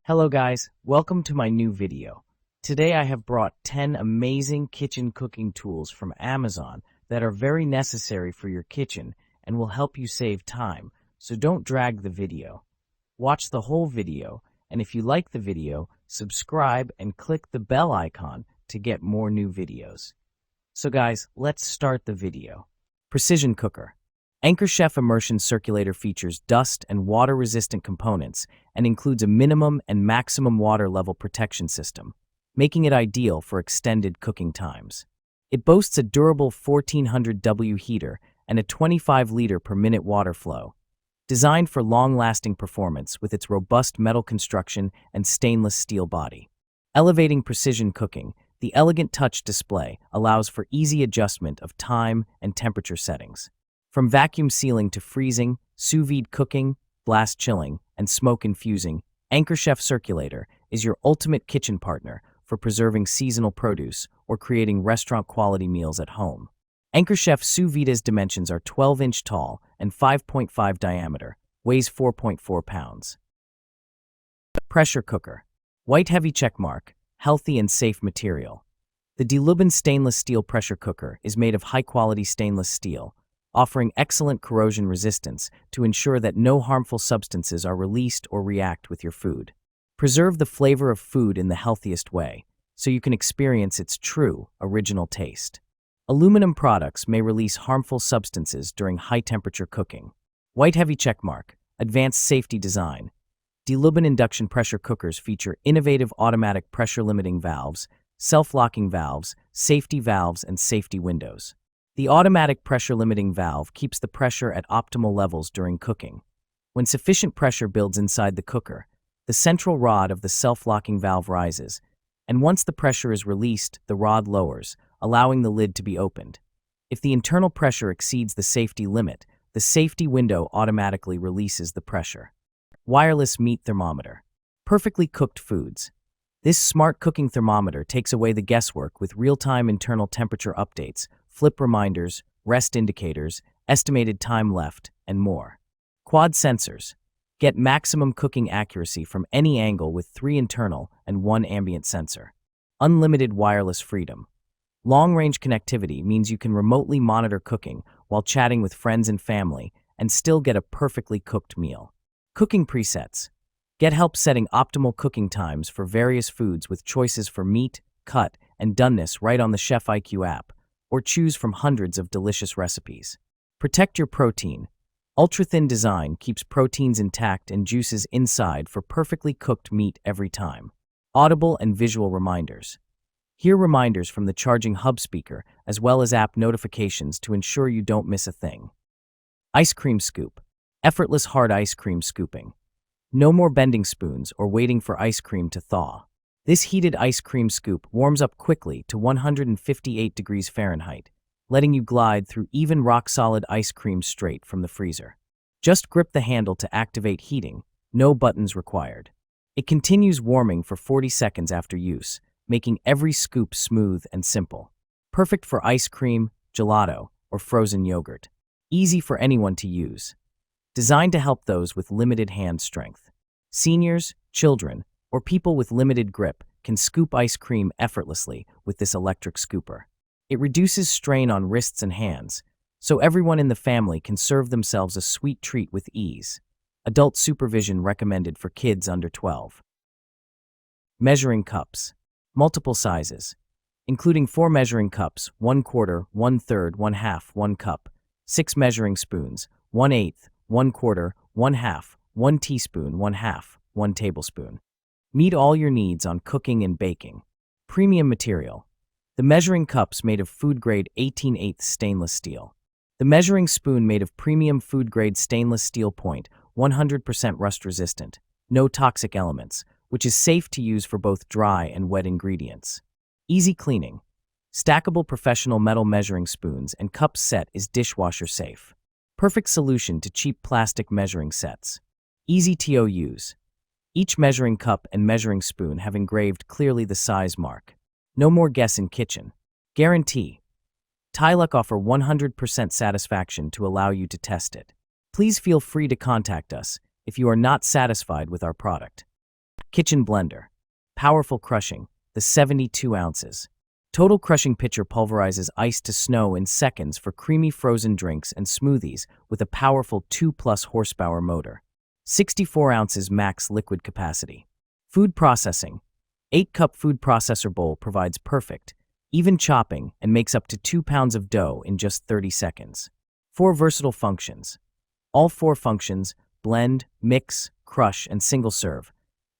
Hello guys, welcome to my new video. Today I have brought 10 amazing kitchen cooking tools from Amazon that are very necessary for your kitchen and will help you save time, so don't drag the video. Watch the whole video, and if you like the video, subscribe and click the bell icon to get more new videos. So guys, let's start the video. Precision Cooker. Anchor Chef Immersion Circulator features dust and water-resistant components and includes a minimum and maximum water level protection system, making it ideal for extended cooking times. It boasts a durable 1400W heater and a 25-liter per minute water flow, designed for long-lasting performance with its robust metal construction and stainless steel body. Elevating precision cooking, the elegant touch display allows for easy adjustment of time and temperature settings. From vacuum sealing to freezing, sous vide cooking, blast chilling, and smoke infusing, Anchor Chef Circulator is your ultimate kitchen partner for preserving seasonal produce or creating restaurant-quality meals at home. Anchor Chef Sous Vide's dimensions are 12-inch tall and 5.5 diameter, weighs 4.4 pounds. Pressure Cooker. White heavy checkmark, healthy and safe material. The DeLuban stainless steel pressure cooker is made of high-quality stainless steel, offering excellent corrosion resistance to ensure that no harmful substances are released or react with your food. Preserve the flavor of food in the healthiest way, so you can experience its true, original taste. Aluminum products may release harmful substances during high-temperature cooking. White heavy checkmark, advanced safety design. DeLuban induction pressure cookers feature innovative automatic pressure-limiting valves, self-locking valves, safety valves, and safety windows. The automatic pressure-limiting valve keeps the pressure at optimal levels during cooking. When sufficient pressure builds inside the cooker, the central rod of the self-locking valve rises, and once the pressure is released, the rod lowers, allowing the lid to be opened. If the internal pressure exceeds the safety limit, the safety window automatically releases the pressure. Wireless meat thermometer. Perfectly cooked foods. This smart cooking thermometer takes away the guesswork with real-time internal temperature updates, flip reminders, rest indicators, estimated time left, and more. Quad sensors. Get maximum cooking accuracy from any angle with 3 internal and 1 ambient sensor. Unlimited wireless freedom. Long-range connectivity means you can remotely monitor cooking while chatting with friends and family and still get a perfectly cooked meal. Cooking presets. Get help setting optimal cooking times for various foods with choices for meat, cut, and doneness right on the Chef IQ app, or choose from hundreds of delicious recipes. Protect your protein. Ultra-thin design keeps proteins intact and juices inside for perfectly cooked meat every time. Audible and visual reminders. Hear reminders from the charging hub speaker as well as app notifications to ensure you don't miss a thing. Ice cream scoop. Effortless hard ice cream scooping. No more bending spoons or waiting for ice cream to thaw. This heated ice cream scoop warms up quickly to 158 degrees Fahrenheit, letting you glide through even rock-solid ice cream straight from the freezer. Just grip the handle to activate heating, no buttons required. It continues warming for 40 seconds after use, making every scoop smooth and simple. Perfect for ice cream, gelato, or frozen yogurt. Easy for anyone to use. Designed to help those with limited hand strength. Seniors, children, or people with limited grip can scoop ice cream effortlessly with this electric scooper. It reduces strain on wrists and hands, so everyone in the family can serve themselves a sweet treat with ease. Adult supervision recommended for kids under 12. Measuring cups. Multiple sizes, including 4 measuring cups, 1/4, 1/3, 1/2, 1 cup, 6 measuring spoons, 1/8, 1/4, 1/2, 1 teaspoon, 1/2, 1 tablespoon. Meet all your needs on cooking and baking. Premium material. The measuring cups made of food-grade 18/8 stainless steel. The measuring spoon made of premium food-grade stainless steel point, 100% rust-resistant. No toxic elements, which is safe to use for both dry and wet ingredients. Easy cleaning. Stackable professional metal measuring spoons and cups set is dishwasher safe. Perfect solution to cheap plastic measuring sets. Easy to use. Each measuring cup and measuring spoon have engraved clearly the size mark. No more guess in kitchen. Guarantee. Tyluk offer 100% satisfaction to allow you to test it. Please feel free to contact us if you are not satisfied with our product. Kitchen blender. Powerful crushing, the 72 ounces. Total crushing pitcher pulverizes ice to snow in seconds for creamy frozen drinks and smoothies with a powerful 2+ horsepower motor. 64 ounces max liquid capacity. Food processing. 8-cup food processor bowl provides perfect, even chopping and makes up to 2 pounds of dough in just 30 seconds. 4 versatile functions. All 4 functions, blend, mix, crush, and single serve,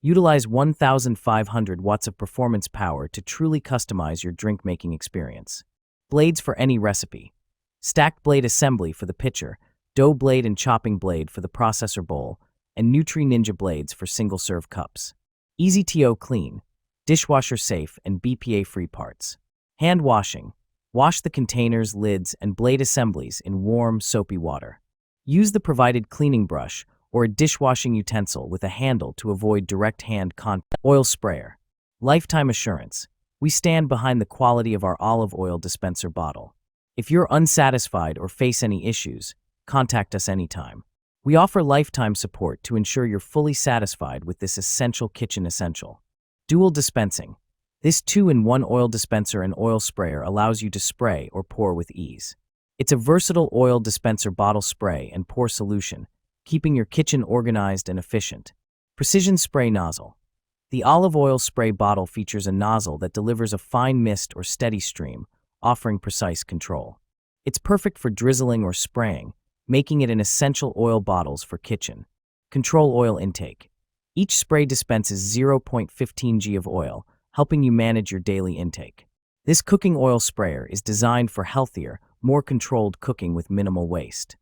utilize 1,500 watts of performance power to truly customize your drink-making experience. Blades for any recipe. Stacked blade assembly for the pitcher, dough blade and chopping blade for the processor bowl, and Nutri Ninja blades for single-serve cups. Easy to clean, dishwasher safe, and BPA-free parts. Hand washing. Wash the containers, lids, and blade assemblies in warm, soapy water. Use the provided cleaning brush or a dishwashing utensil with a handle to avoid direct hand contact. Oil sprayer. Lifetime assurance. We stand behind the quality of our olive oil dispenser bottle. If you're unsatisfied or face any issues, contact us anytime. We offer lifetime support to ensure you're fully satisfied with this essential kitchen essential. Dual dispensing. This 2-in-1 oil dispenser and oil sprayer allows you to spray or pour with ease. It's a versatile oil dispenser bottle spray and pour solution, keeping your kitchen organized and efficient. Precision spray nozzle. The olive oil spray bottle features a nozzle that delivers a fine mist or steady stream, offering precise control. It's perfect for drizzling or spraying, making it an essential oil bottles for kitchen. Control oil intake. Each spray dispenses 0.15 g of oil, helping you manage your daily intake. This cooking oil sprayer is designed for healthier, more controlled cooking with minimal waste.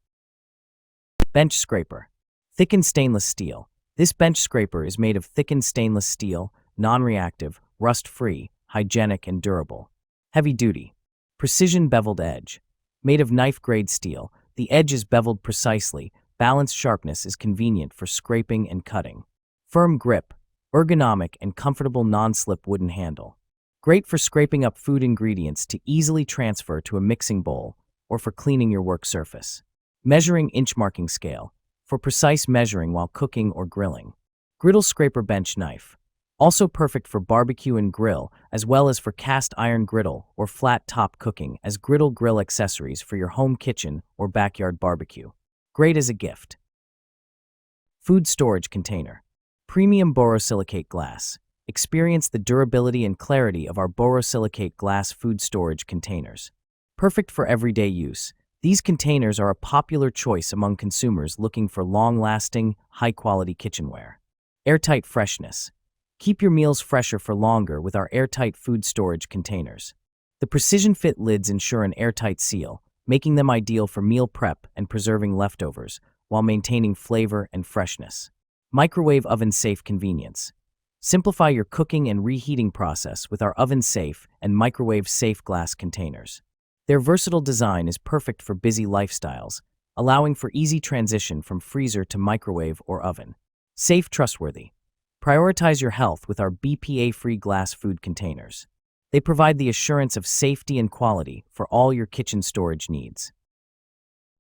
Bench scraper. Thickened stainless steel. This bench scraper is made of thickened stainless steel, non-reactive, rust-free, hygienic, and durable. Heavy duty. Precision beveled edge. Made of knife-grade steel, the edge is beveled precisely, balanced sharpness is convenient for scraping and cutting. Firm grip. Ergonomic and comfortable non-slip wooden handle. Great for scraping up food ingredients to easily transfer to a mixing bowl or for cleaning your work surface. Measuring inch marking scale. For precise measuring while cooking or grilling. Griddle scraper bench knife. Also perfect for barbecue and grill, as well as for cast iron griddle or flat top cooking as griddle grill accessories for your home kitchen or backyard barbecue. Great as a gift. Food storage container. Premium borosilicate glass. Experience the durability and clarity of our borosilicate glass food storage containers. Perfect for everyday use, these containers are a popular choice among consumers looking for long-lasting, high-quality kitchenware. Airtight freshness. Keep your meals fresher for longer with our airtight food storage containers. The precision-fit lids ensure an airtight seal, making them ideal for meal prep and preserving leftovers, while maintaining flavor and freshness. Microwave oven-safe convenience. Simplify your cooking and reheating process with our oven-safe and microwave-safe glass containers. Their versatile design is perfect for busy lifestyles, allowing for easy transition from freezer to microwave or oven. Safe, trustworthy. Prioritize your health with our BPA-free glass food containers. They provide the assurance of safety and quality for all your kitchen storage needs.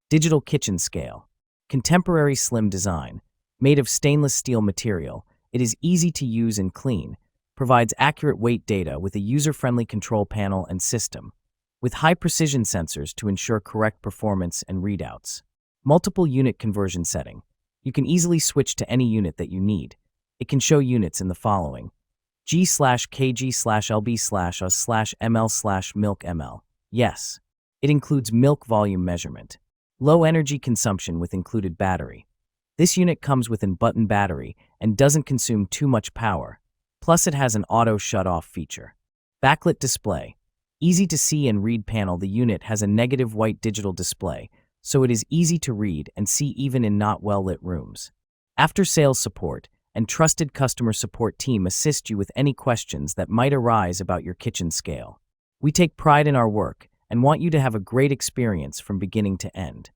Digital kitchen scale. Contemporary slim design. Made of stainless steel material, it is easy to use and clean, provides accurate weight data with a user-friendly control panel and system, with high-precision sensors to ensure correct performance and readouts. Multiple unit conversion setting. You can easily switch to any unit that you need. It can show units in the following: G/kg/lb/us/ml/milk ml. Yes. It includes milk volume measurement. Low energy consumption with included battery. This unit comes with an button battery and doesn't consume too much power. Plus it has an auto shut-off feature. Backlit display. Easy to see and read panel. The unit has a negative white digital display, so it is easy to read and see even in not well-lit rooms. After-sales support and trusted customer support team assist you with any questions that might arise about your kitchen scale. We take pride in our work and want you to have a great experience from beginning to end.